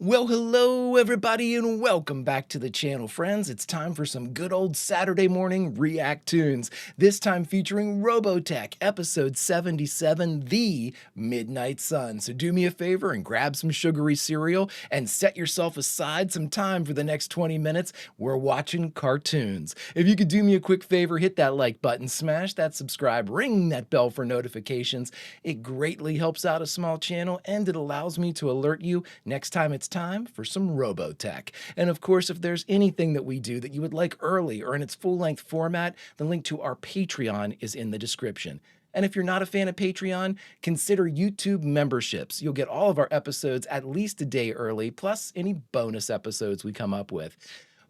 Well, hello everybody and welcome back to the channel, friends. It's time for some good old Saturday morning React-TOONS, this time featuring Robotech, episode 77, The Midnight Sun. So do me a favor and grab some sugary cereal and set yourself aside some time for the next 20 minutes. We're watching cartoons. If you could do me a quick favor, hit that like button, smash that subscribe, ring that bell for notifications. It greatly helps out a small channel and it allows me to alert you next time it's time for some Robotech. And of course, if there's anything that we do that you would like early or in its full-length format, the link to our Patreon is in the description. And if you're not a fan of Patreon, consider YouTube memberships. You'll get all of our episodes at least a day early, plus any bonus episodes we come up with.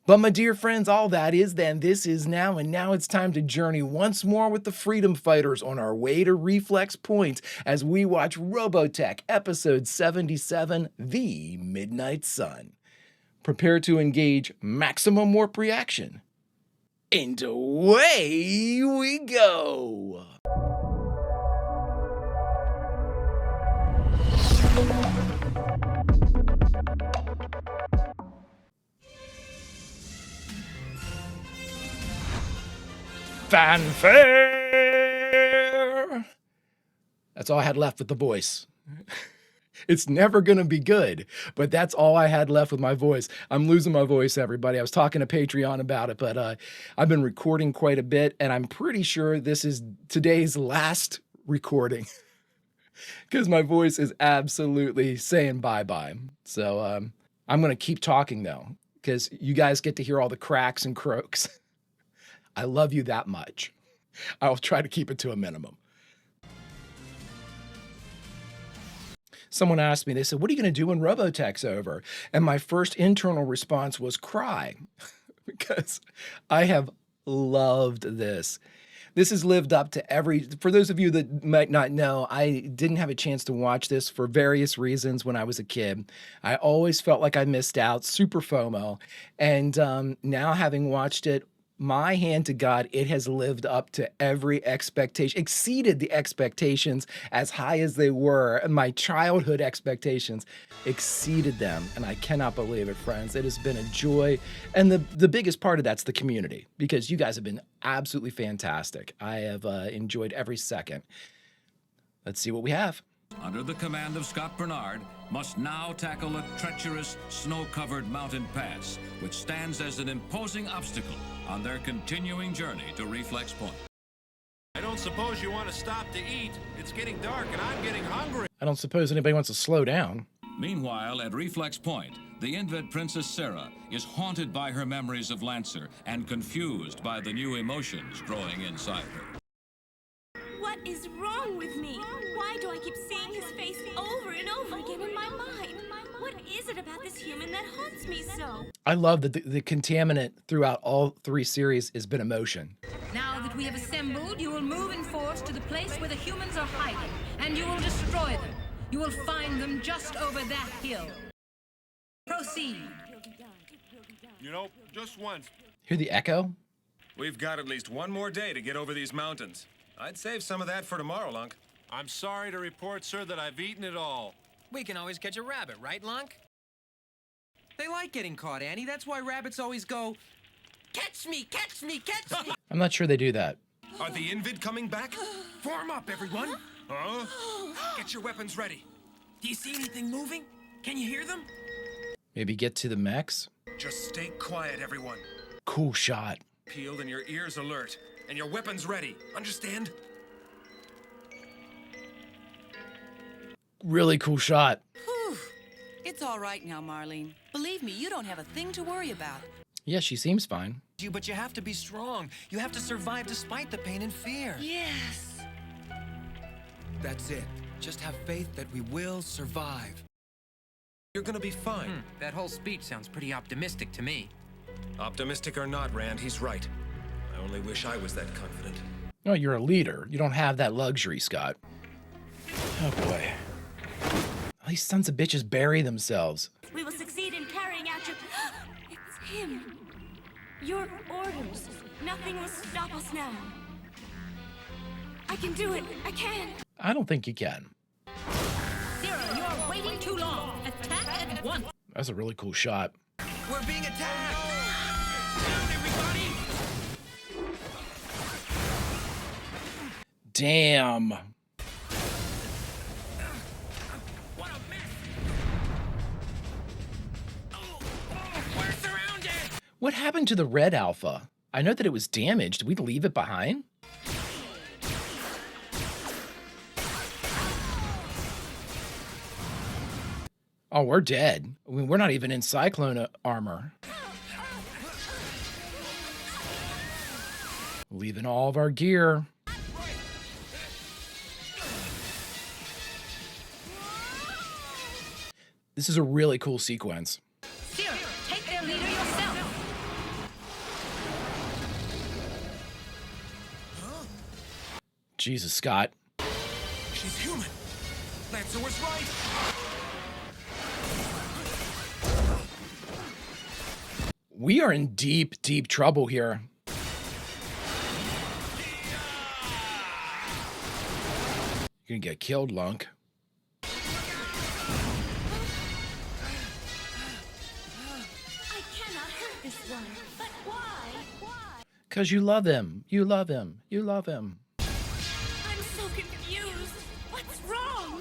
But my dear friends, all that is then, this is now, and now it's time to journey once more with the Freedom Fighters on our way to Reflex Point as we watch Robotech, episode 77, The Midnight Sun. Prepare to engage maximum warp reaction. And away we go! Fanfare! That's all I had left with the voice. It's never gonna be good, but that's all I had left with my voice. I'm losing my voice, everybody. I was talking to Patreon about it, but I've been recording quite a bit, and I'm pretty sure this is today's last recording because my voice is absolutely saying bye-bye. So I'm gonna keep talking though, because you guys get to hear all the cracks and croaks. I love you that much. I'll try to keep it to a minimum. Someone asked me, they said, what are you going to do when Robotech's over? And my first internal response was cry, because I have loved this. This has lived up to for those of you that might not know, I didn't have a chance to watch this for various reasons when I was a kid. I always felt like I missed out, super FOMO. And now having watched it, my hand to God, it has lived up to every expectation, exceeded the expectations as high as they were. My childhood expectations exceeded them. And I cannot believe it, friends. It has been a joy. And the biggest part of that's the community, because you guys have been absolutely fantastic. I have enjoyed every second. Let's see what we have. Under the command of Scott Bernard, must now tackle a treacherous, snow-covered mountain pass, which stands as an imposing obstacle on their continuing journey to Reflex Point. I don't suppose you want to stop to eat. It's getting dark and I'm getting hungry. I don't suppose anybody wants to slow down. Meanwhile, at Reflex Point, the Invid Princess Sarah is haunted by her memories of Lancer and confused by the new emotions growing inside her. What is wrong with me? Why do I keep seeing his face over and over again in my mind? What is it about this human that haunts me so? I love that the contaminant throughout all three series has been emotion. Now that we have assembled, you will move in force to the place where the humans are hiding, and you will destroy them. You will find them just over that hill. Proceed. You know, just once. Hear the echo? We've got at least one more day to get over these mountains. I'd save some of that for tomorrow, Lunk. I'm sorry to report, sir, that I've eaten it all. We can always catch a rabbit, right, Lunk? They like getting caught, Annie. That's why rabbits always go, catch me, catch me, catch me. I'm not sure they do that. Are the Invid coming back? Form up, everyone. Huh? Get your weapons ready. Do you see anything moving? Can you hear them? Maybe get to the mechs? Just stay quiet, everyone. Cool shot. Peeled and your ears alert. And your weapons ready. Understand? Really cool shot. Whew. It's all right now, Marlene. Believe me, you don't have a thing to worry about. Yeah, she seems fine. But you have to be strong. You have to survive despite the pain and fear. Yes. That's it. Just have faith that we will survive. You're gonna be fine. That whole speech sounds pretty optimistic to me. Optimistic or not, Rand, he's right. I only wish I was that confident. No, you're a leader. You don't have that luxury, Scott. Oh boy. These sons of bitches bury themselves. We will succeed in carrying out your... It's him. Your orders. Nothing will stop us now. I can do it. I can. I don't think you can. Sarah, you are waiting too long. Attack at once. That's a really cool shot. We're being attacked! Down, everybody! Damn. What a mess! We're surrounded! What happened to the red Alpha? I know that it was damaged. Did we leave it behind? Oh, we're dead. I mean, we're not even in Cyclone armor. Leaving all of our gear. This is a really cool sequence. Zero, take their leader yourself. Jesus, Scott. She's human! Lancer was right! We are in deep, deep trouble here. You're gonna get killed, Lunk. I cannot hurt this one. But why? Why? Because you love him. You love him. You love him. I'm so confused. What's wrong?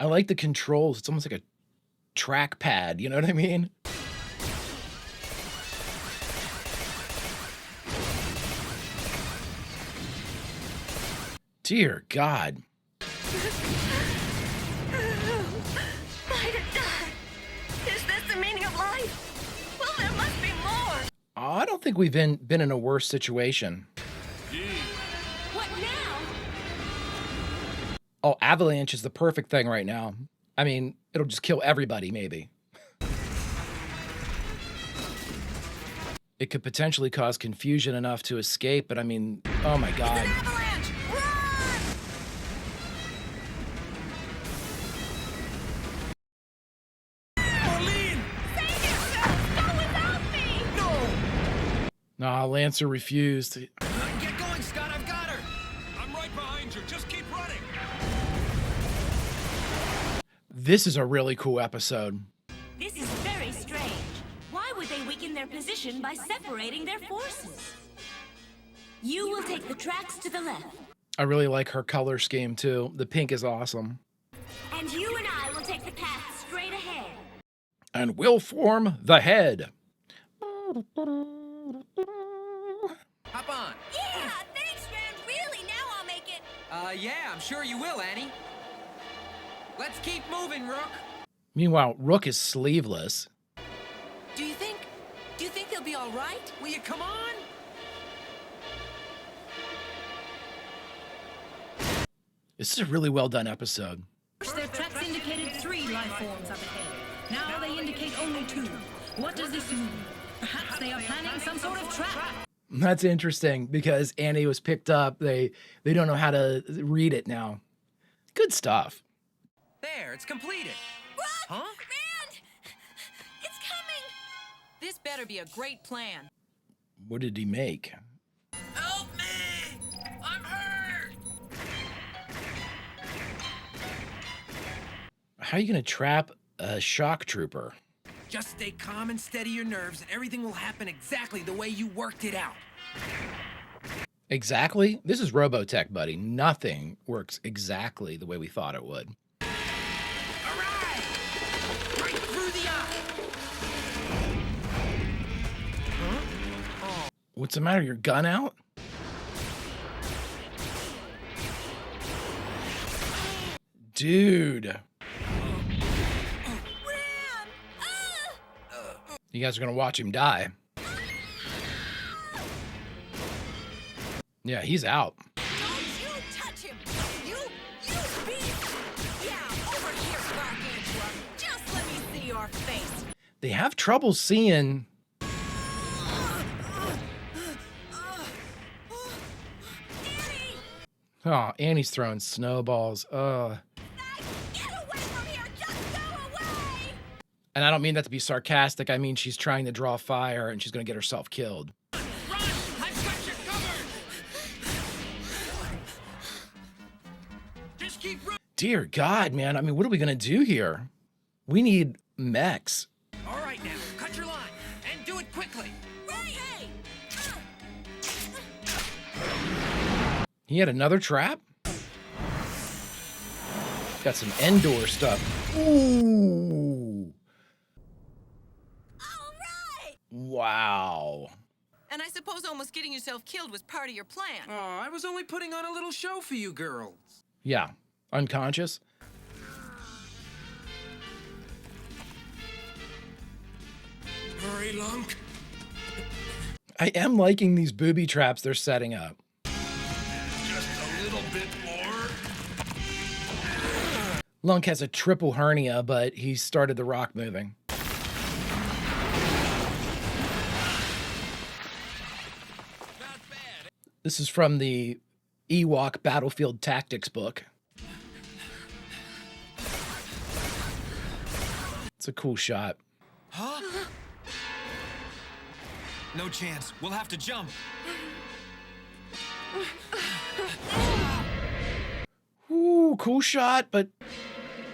I like the controls. It's almost like a trackpad. You know what I mean? Dear God. Fight or die. Is this the meaning of life? Well, there must be more. I don't think we've been in a worse situation. What now? Oh, Avalanche is the perfect thing right now. I mean, it'll just kill everybody, maybe. It could potentially cause confusion enough to escape, but I mean, oh my God. Avalanche! Run! Marlene! Save yourself! Go without me! No! Nah, Lancer refused. Get going, Scott! I've got her! I'm right behind you. Just keep running. This is a really cool episode. This is very strange. Why would they weaken their position by separating their forces? You will take the tracks to the left, I really like her color scheme too. The pink is awesome. and you and I will take the path straight ahead. And we'll form the head. Hop on! Yeah, thanks, man. Really, now I'll make it. Yeah, I'm sure you will, Annie. Let's keep moving, Rook. Meanwhile, Rook is sleeveless. Do you think they'll be all right? Will you come on? This is a really well done episode. Their tracks indicated 3 life forms up ahead. Now they indicate only 2. What does this mean? Perhaps they are planning some sort of trap. That's interesting because Annie was picked up. They don't know how to read it now. Good stuff. There, it's completed. Run! Huh? Man! It's coming! This better be a great plan. What did he make? Help me! I'm hurt! How are you going to trap a shock trooper? Just stay calm and steady your nerves, and everything will happen exactly the way you worked it out. Exactly? This is Robotech, buddy. Nothing works exactly the way we thought it would. All right! Right through the eye! What's the matter? Your gun out? Dude. You guys are going to watch him die. Yeah, he's out. Don't you touch him! You beast! Yeah, over here, Gargantua. Just let me see your face. They have trouble seeing. Oh, Annie's throwing snowballs. Get away from here! Just go away! And I don't mean that to be sarcastic. I mean she's trying to draw fire and she's going to get herself killed. Run! I've got you covered! Just keep running! Dear God, man. I mean, what are we going to do here? We need mechs. All right, now, cut your line and do it quickly. Hey! He had another trap? Got some Endor stuff. Ooh. All right! Wow. And I suppose almost getting yourself killed was part of your plan. Oh, I was only putting on a little show for you girls. Yeah. Unconscious. Hurry, Lunk. I am liking these booby traps they're setting up. Just a little bit more. Lunk has a triple hernia, but he started the rock moving. This is from the Ewok Battlefield Tactics book. It's a cool shot. Huh? No chance. We'll have to jump. Ooh, cool shot, but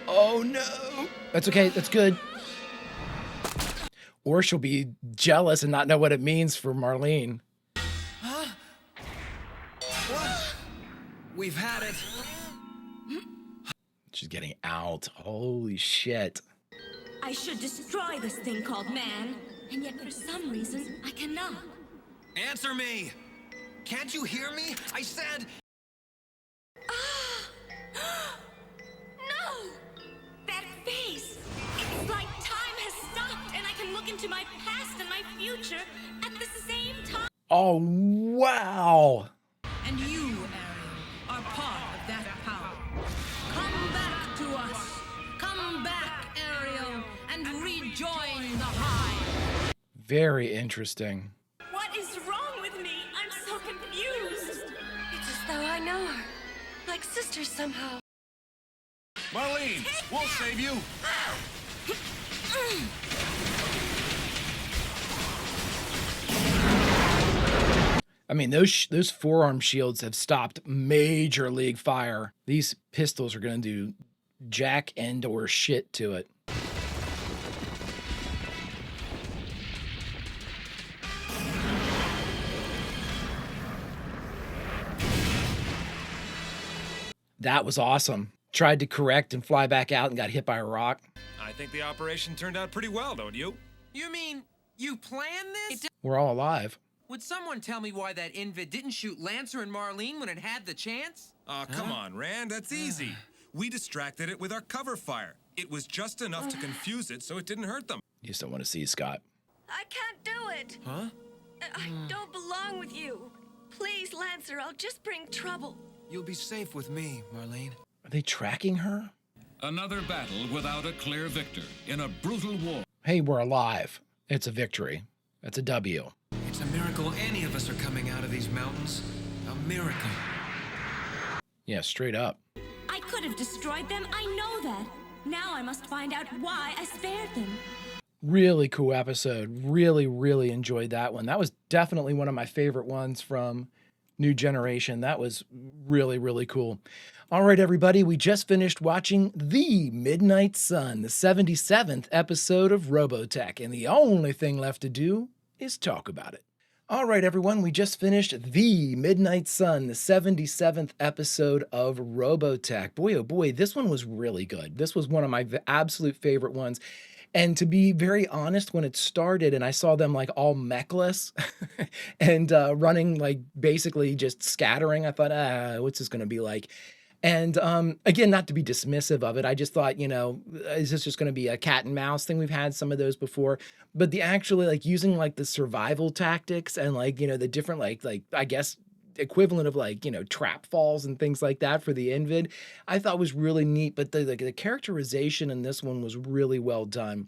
oh no. That's okay, that's good. Or she'll be jealous and not know what it means for Marlene. Huh? What? We've had it. She's getting out. Holy shit. I should destroy this thing called man, and yet for some reason I cannot. Answer me! Can't you hear me? I said... No! That face! It's like time has stopped and I can look into my past and my future at the same time. Oh, wow. And you, Ariel, are part of that power. Come back to us. Come back, Ariel, and rejoin the Hive. Very interesting. What is wrong with me? I'm so confused. It's as though I know her. Like sisters somehow. Marlene, we'll save you. I mean, those forearm shields have stopped major league fire. These pistols are going to do jack and or shit to it. That was awesome. Tried to correct and fly back out and got hit by a rock. I think the operation turned out pretty well, don't you? You mean you planned this? We're all alive. Would someone tell me why that Invid didn't shoot Lancer and Marlene when it had the chance? Oh, come on, Rand, that's easy. We distracted it with our cover fire. It was just enough to confuse it so it didn't hurt them. You just don't want to see Scott. I can't do it. Huh? I don't belong with you. Please, Lancer, I'll just bring trouble. You'll be safe with me, Marlene. Are they tracking her? Another battle without a clear victor in a brutal war. Hey, we're alive. It's a victory. That's a W. It's a miracle any of us are coming out of these mountains. A miracle. Yeah, straight up. I could have destroyed them, I know that. Now I must find out why I spared them. Really cool episode. Really, really enjoyed that one. That was definitely one of my favorite ones from New Generation. That was really, really cool. All right, everybody, we just finished watching The Midnight Sun, the 77th episode of Robotech, and the only thing left to do is talk about it. All right, everyone, we just finished The Midnight Sun, the 77th episode of Robotech. Boy, oh boy, this one was really good. This was one of my absolute favorite ones. And to be very honest, when it started and I saw them like all mechless and running like basically just scattering, I thought, what's this going to be like? And again, not to be dismissive of it, I just thought, you know, is this just going to be a cat and mouse thing? We've had some of those before, but the actually like using like the survival tactics and like, you know, the different like I guess equivalent of like, you know, trap falls and things like that for the Invid, I thought was really neat. But the characterization in this one was really well done.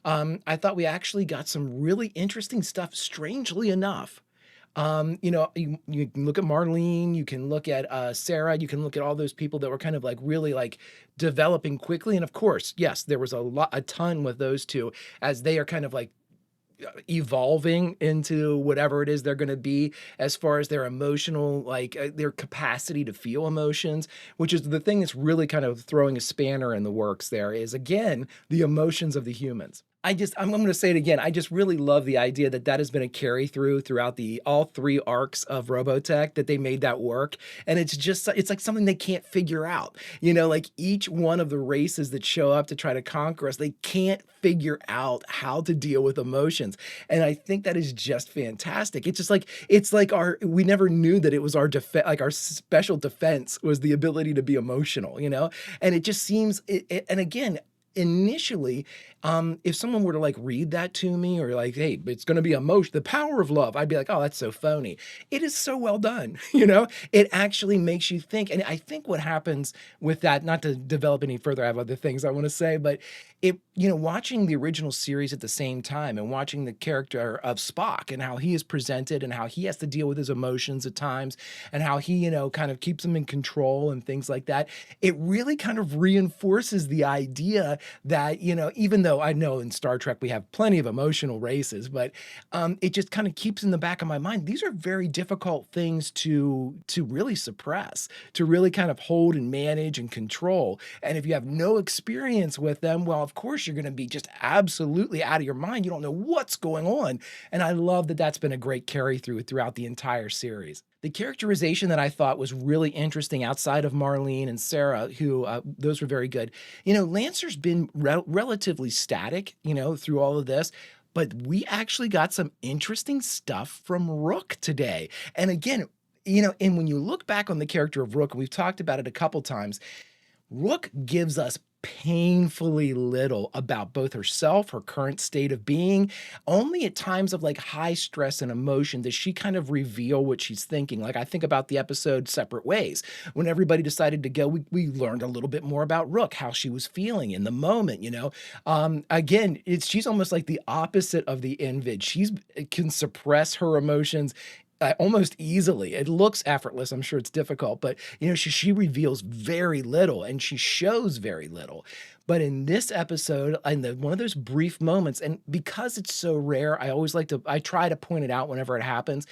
I thought we actually got some really interesting stuff, strangely enough. You know, you can look at Marlene, you can look at Sarah, you can look at all those people that were kind of like really like developing quickly. And of course, yes, there was a ton with those two as they are kind of like evolving into whatever it is they're going to be as far as their emotional, like their capacity to feel emotions, which is the thing that's really kind of throwing a spanner in the works there is, again, the emotions of the humans. I'm going to say it again. I just really love the idea that that has been a carry through throughout all three arcs of Robotech, that they made that work. And it's like something they can't figure out. Like each one of the races that show up to try to conquer us, they can't figure out how to deal with emotions. And I think that is just fantastic. It's like we never knew that it was our defense, like our special defense was the ability to be emotional. And it just seems, and again, initially, if someone were to like read that to me or like, hey, it's going to be emotion, the power of love, I'd be like, oh, that's so phony. It is so well done. It actually makes you think. And I think what happens with that, not to develop any further, I have other things I want to say, but watching the original series at the same time and watching the character of Spock and how he is presented and how he has to deal with his emotions at times and how he, kind of keeps them in control and things like that, it really kind of reinforces the idea that, even though I know in Star Trek we have plenty of emotional races, but it just kind of keeps in the back of my mind, these are very difficult things to really suppress, to really kind of hold and manage and control. And if you have no experience with them, well, of course you're going to be just absolutely out of your mind. You don't know what's going on. And I love that that's been a great carry through throughout the entire series. The characterization that I thought was really interesting outside of Marlene and Sarah, who those were very good. Lancer's been relatively static, through all of this. But we actually got some interesting stuff from Rook today. And again, and when you look back on the character of Rook, and we've talked about it a couple times, Rook gives us painfully little about both herself, her current state of being. Only at times of like high stress and emotion does she kind of reveal what she's thinking. Like I think about the episode Separate Ways. When everybody decided to go, we learned a little bit more about Rook, how she was feeling in the moment, Again, she's almost like the opposite of the Invid. She can suppress her emotions almost easily. It looks effortless. I'm sure it's difficult, but she reveals very little and she shows very little. But in this episode, in one of those brief moments, and because it's so rare, I try to point it out whenever it happens.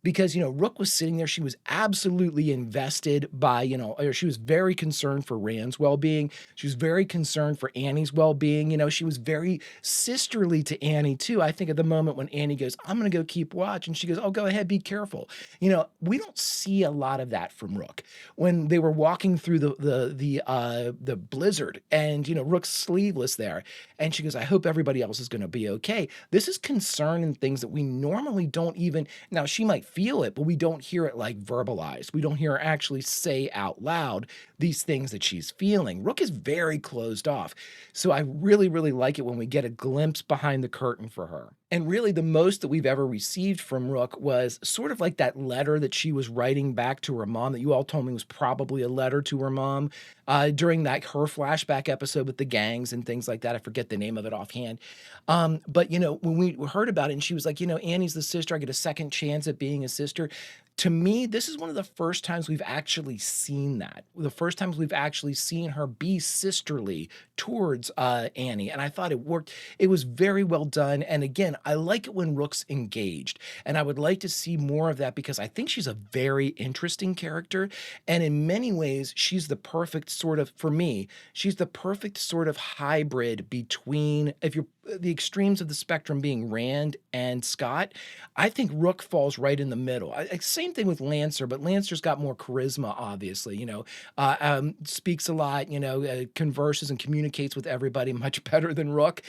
Because, Rook was sitting there. She was absolutely invested by, she was very concerned for Rand's well-being. She was very concerned for Annie's well-being. She was very sisterly to Annie, too. I think at the moment when Annie goes, I'm going to go keep watch. And she goes, oh, go ahead, be careful. We don't see a lot of that from Rook. When they were walking through the blizzard and, Rook's sleeveless there. And she goes, I hope everybody else is going to be okay. This is concern and things that we normally don't even, now she might feel it, but we don't hear it like verbalized. We don't hear her actually say out loud these things that she's feeling. Rook is very closed off. So I really, really like it when we get a glimpse behind the curtain for her. And really the most that we've ever received from Rook was sort of like that letter that she was writing back to her mom that you all told me was probably a letter to her mom during her flashback episode with the gangs and things like that. I forget the name of it offhand. But, when we heard about it and she was like, Annie's the sister, I get a second chance at being a sister. To me, this is one of the first times we've actually seen that. The first times we've actually seen her be sisterly towards Annie. And I thought it worked. It was very well done. And again, I like it when Rook's engaged. And I would like to see more of that because I think she's a very interesting character. And in many ways, she's the perfect sort of, for me, she's the perfect sort of hybrid between, if you're the extremes of the spectrum being Rand and Scott, I think Rook falls right in the middle. Same thing with Lancer, but Lancer's got more charisma, obviously, speaks a lot, converses and communicates with everybody much better than Rook.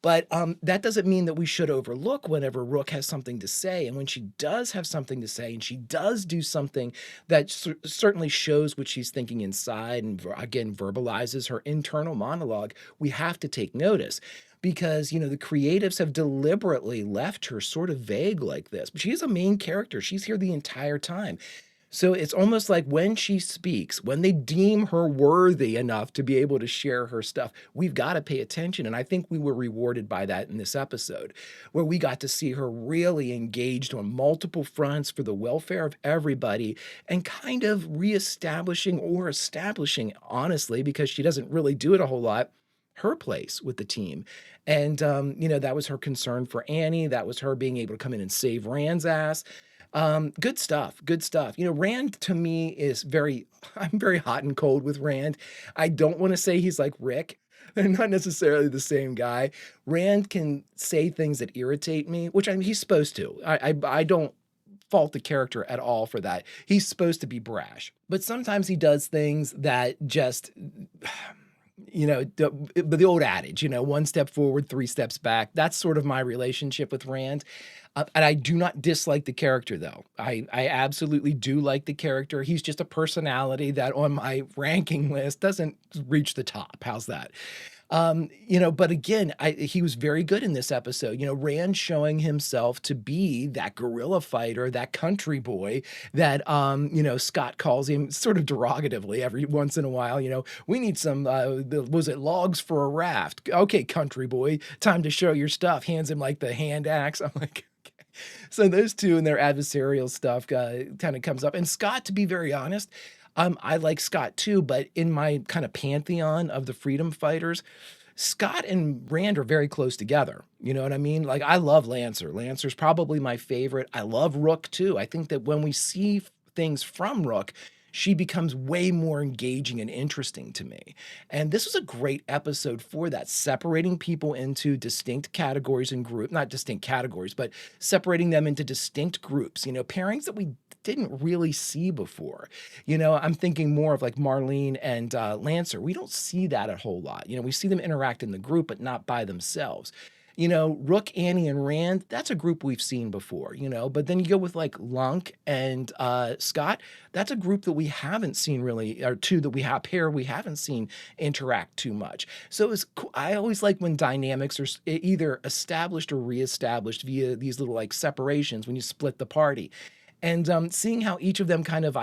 But that doesn't mean that we should overlook whenever Rook has something to say. And when she does have something to say and she does do something that certainly shows what she's thinking inside and, again, verbalizes her internal monologue, we have to take notice. Because, the creatives have deliberately left her sort of vague like this. But she is a main character. She's here the entire time. So it's almost like when she speaks, when they deem her worthy enough to be able to share her stuff, we've got to pay attention. And I think we were rewarded by that in this episode, where we got to see her really engaged on multiple fronts for the welfare of everybody and kind of reestablishing or establishing, honestly, because she doesn't really do it a whole lot, her place with the team. And, that was her concern for Annie. That was her being able to come in and save Rand's ass. Good stuff. Good stuff. Rand to me is I'm very hot and cold with Rand. I don't want to say he's like Rick. They're not necessarily the same guy. Rand can say things that irritate me, which he's supposed to. I don't fault the character at all for that. He's supposed to be brash, but sometimes he does things that just, the old adage, one step forward, three steps back. That's sort of my relationship with Rand. And I do not dislike the character, though. I absolutely do like the character. He's just a personality that on my ranking list doesn't reach the top. How's that? But again, he was very good in this episode. Rand showing himself to be that guerrilla fighter, that country boy that, Scott calls him sort of derogatively every once in a while. We need some, was it logs for a raft? Okay, country boy, time to show your stuff. Hands him like the hand axe. I'm like, okay. So those two and their adversarial stuff kind of comes up. And Scott, to be very honest, I like Scott too, but in my kind of pantheon of the freedom fighters, Scott and Rand are very close together. You know what I mean? Like, I love Lancer. Lancer's probably my favorite. I love Rook too. I think that when we see things from Rook, she becomes way more engaging and interesting to me. And this was a great episode for that, separating people into distinct categories and groups, not distinct categories, but separating them into distinct groups, pairings that we didn't really see before. I'm thinking more of like Marlene and Lancer. We don't see that a whole lot. We see them interact in the group, but not by themselves. Rook, Annie, and Rand, that's a group we've seen before, but then you go with like Lunk and Scott, that's a group that we haven't seen really, or two that we haven't seen interact too much. So it's cool. I always like when dynamics are either established or reestablished via these little like separations when you split the party. And seeing how each of them kind of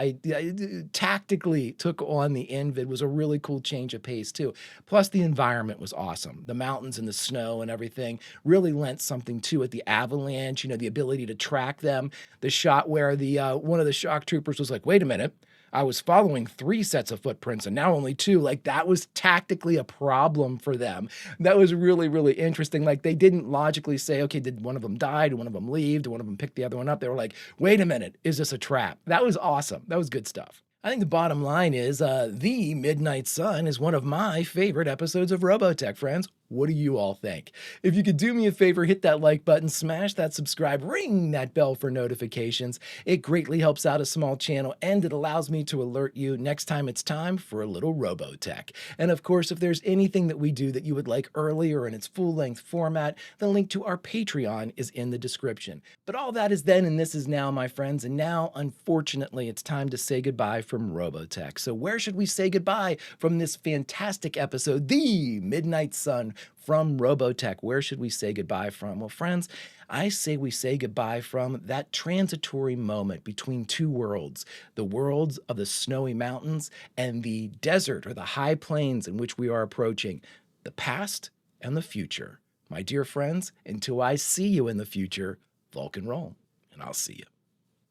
tactically took on the Invid was a really cool change of pace too. Plus the environment was awesome. The mountains and the snow and everything really lent something to it. The avalanche, the ability to track them. The shot where the one of the shock troopers was like, wait a minute, I was following 3 sets of footprints and now only 2. Like, that was tactically a problem for them. That was really, really interesting. Like, they didn't logically say, okay, did one of them die? Did one of them leave? Did one of them pick the other one up? They were like, wait a minute, is this a trap? That was awesome. That was good stuff. I think the bottom line is The Midnight Sun is one of my favorite episodes of Robotech, friends. What do you all think? If you could do me a favor, hit that like button, smash that subscribe, ring that bell for notifications. It greatly helps out a small channel, and it allows me to alert you next time it's time for a little Robotech. And of course, if there's anything that we do that you would like earlier in its full-length format, the link to our Patreon is in the description. But all that is then and this is now, my friends, and now, unfortunately, it's time to say goodbye from Robotech. So where should we say goodbye from this fantastic episode, The Midnight Sun, from Robotech? Where should we say goodbye from? Well, friends, I say we say goodbye from that transitory moment between two worlds, the worlds of the snowy mountains and the desert or the high plains in which we are approaching, the past and the future. My dear friends, until I see you in the future, Vulcan roll, and I'll see you.